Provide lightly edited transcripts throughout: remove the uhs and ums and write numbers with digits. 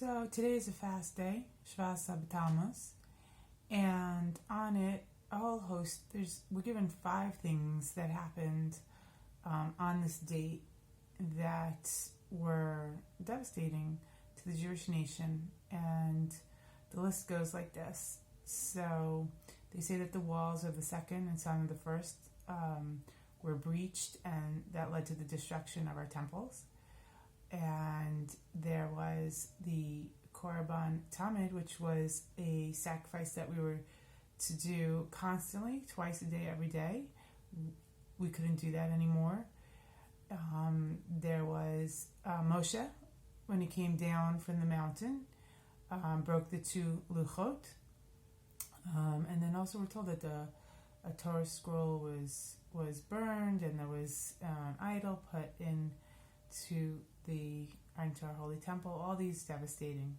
So today is a fast day, Shvas Tamuz, and on it, we're given 5 things that happened on this date that were devastating to the Jewish nation, and the list goes like this. So they say that the walls of the second and some of the first were breached, and that led to the destruction of our temples. And there was the Korban Tamid, which was a sacrifice that we were to do constantly, twice a day, every day. We couldn't do that anymore. There was Moshe, when he came down from the mountain, broke the 2 luchot. And then also we're told that a Torah scroll was burned, and there was an idol put into our holy temple. All these devastating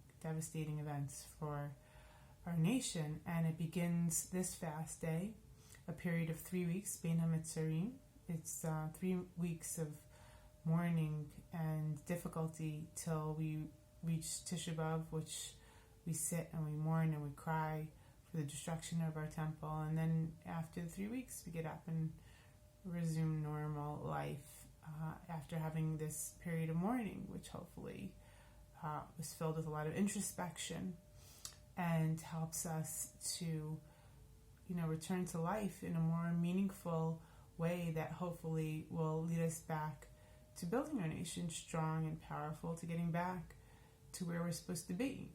events for our nation. And it begins this fast day, a period of 3 weeks, Bein HaMitzarim. It's 3 weeks of mourning and difficulty till we reach Tisha B'Av, which we sit and we mourn and we cry for the destruction of our temple. And then after the 3 weeks, we get up and resume normal life after having this period of mourning, which hopefully was filled with a lot of introspection and helps us to, return to life in a more meaningful way that hopefully will lead us back to building our nation strong and powerful, to getting back to where we're supposed to be.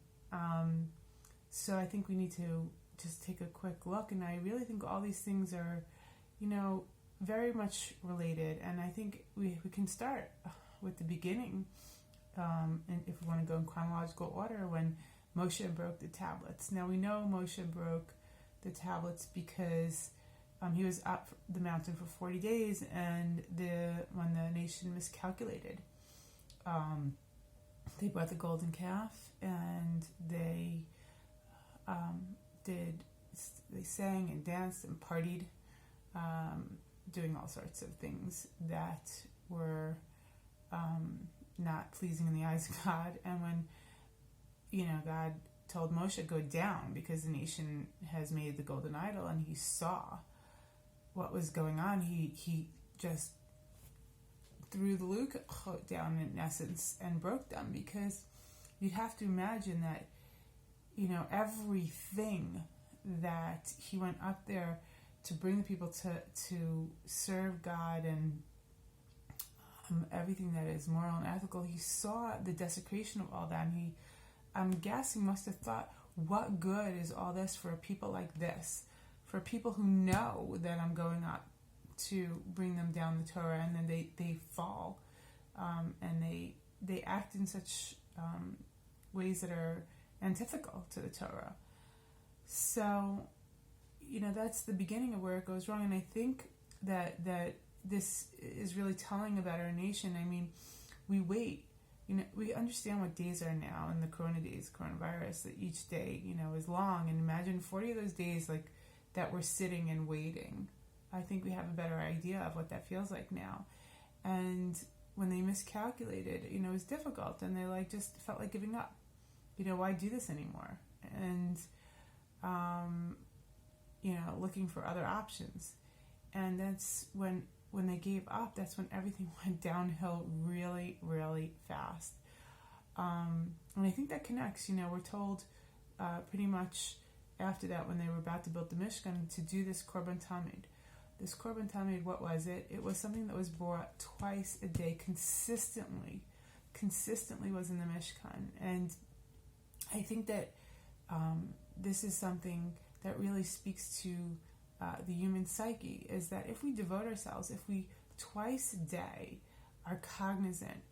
So I think we need to just take a quick look, and I really think all these things are, very much related. And I think we can start with the beginning, and if we want to go in chronological order, when Moshe broke the tablets. Now we know Moshe broke the tablets because he was up the mountain for 40 days, and when the nation miscalculated, they brought the golden calf, and they sang and danced and partied, doing all sorts of things that were not pleasing in the eyes of God. And when God told Moshe, go down, because the nation has made the golden idol, and he saw what was going on, he just threw the luchot down, in essence, and broke them. Because you'd have to imagine that everything that he went up there to bring the people to serve God, and everything that is moral and ethical, he saw the desecration of all that, and I'm guessing, must have thought, what good is all this for people like this, for people who know that I'm going up to bring them down the Torah, and then they fall, and they act in such ways that are antithetical to the Torah. So, that's the beginning of where it goes wrong. And I think that this is really telling about our nation. I mean, we wait. We understand what days are now in the coronavirus, that each day, is long. And imagine 40 of those days like that we're sitting and waiting. I think we have a better idea of what that feels like now. And when they miscalculated, it was difficult, and they just felt like giving up. Why do this anymore? And looking for other options. And that's when they gave up, that's when everything went downhill really, really fast. And I think that connects. We're told pretty much after that, when they were about to build the Mishkan, to do this Korban Tamid. This Korban Tamid, what was it? It was something that was brought twice a day, consistently was in the Mishkan. And I think that this is something that really speaks to the human psyche, is that if we devote ourselves, if we twice a day are cognizant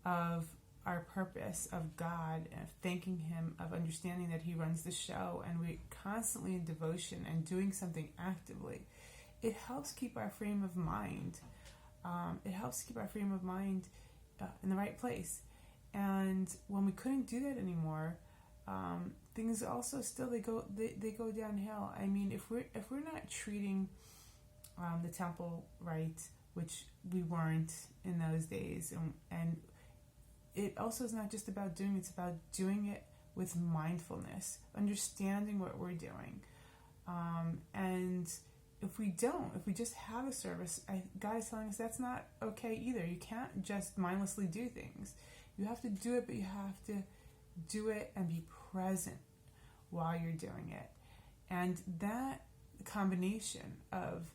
of our purpose, of God, of thanking Him, of understanding that He runs the show, and we're constantly in devotion and doing something actively, it helps keep our frame of mind. In the right place. And when we couldn't do that anymore, things also still they go downhill. I mean, if we're not treating the temple right, which we weren't in those days, and it also is not just about doing, it's about doing it with mindfulness, understanding what we're doing. And if we just have a service, God is telling us that's not okay either. You can't just mindlessly do things. You have to do it, but you have to do it and be present while you're doing it. And that combination of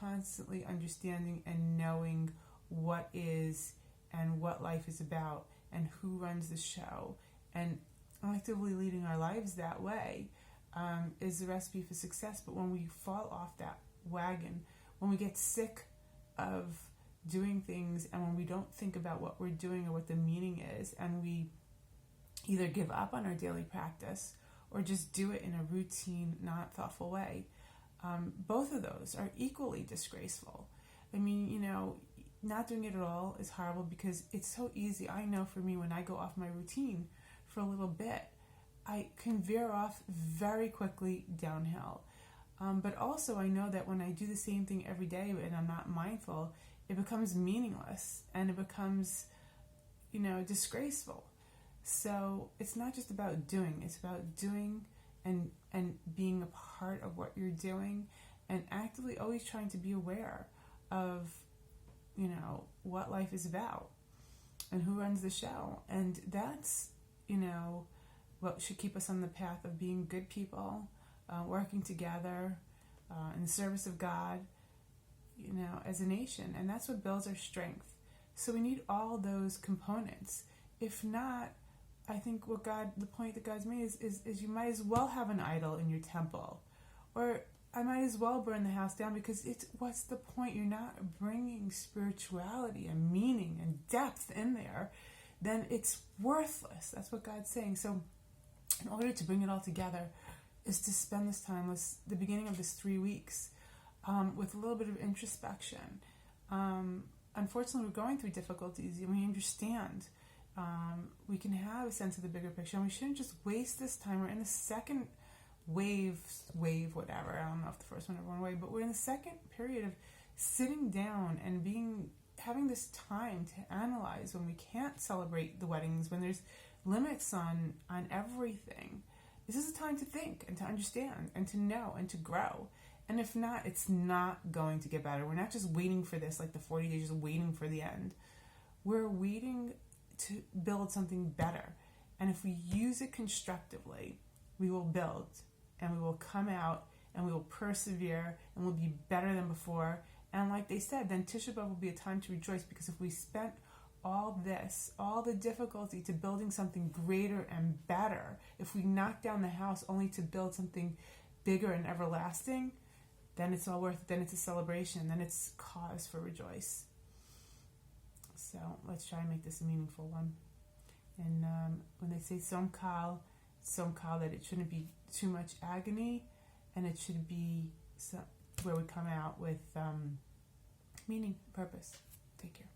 constantly understanding and knowing what is and what life is about and who runs the show and actively leading our lives that way is the recipe for success. But when we fall off that wagon, when we get sick of doing things, and when we don't think about what we're doing or what the meaning is, and we either give up on our daily practice or just do it in a routine, not thoughtful way, both of those are equally disgraceful. I mean, not doing it at all is horrible because it's so easy. I know for me, when I go off my routine for a little bit, I can veer off very quickly downhill. But also I know that when I do the same thing every day and I'm not mindful, it becomes meaningless and it becomes, disgraceful. So it's not just about doing, it's about doing and being a part of what you're doing and actively always trying to be aware of, what life is about and who runs the show. And that's, what should keep us on the path of being good people, working together in the service of God, as a nation. And that's what builds our strength. So we need all those components. If not, I think the point that God's made is you might as well have an idol in your temple. Or I might as well burn the house down, because what's the point? You're not bringing spirituality and meaning and depth in there. Then it's worthless. That's what God's saying. So in order to bring it all together is to spend this time, with the beginning of this 3 weeks, with a little bit of introspection. Unfortunately, we're going through difficulties, and we understand. We can have a sense of the bigger picture, and we shouldn't just waste this time. We're in the second wave, whatever. I don't know if the first one ever went away, but we're in the second period of sitting down and having this time to analyze when we can't celebrate the weddings, when there's limits on everything. This is a time to think and to understand and to know and to grow. And if not, it's not going to get better. We're not just waiting for this, like the 40 days, just waiting for the end. We're waiting to build something better. And if we use it constructively, we will build and we will come out and we will persevere and we'll be better than before. And like they said, then Tisha B'Av will be a time to rejoice, because if we spent all the difficulty to building something greater and better, if we knock down the house only to build something bigger and everlasting, then it's all worth it. Then it's a celebration. Then it's cause for rejoice. So let's try and make this a meaningful one. And when they say som kal, that it shouldn't be too much agony, and it should be where we come out with meaning, purpose. Take care.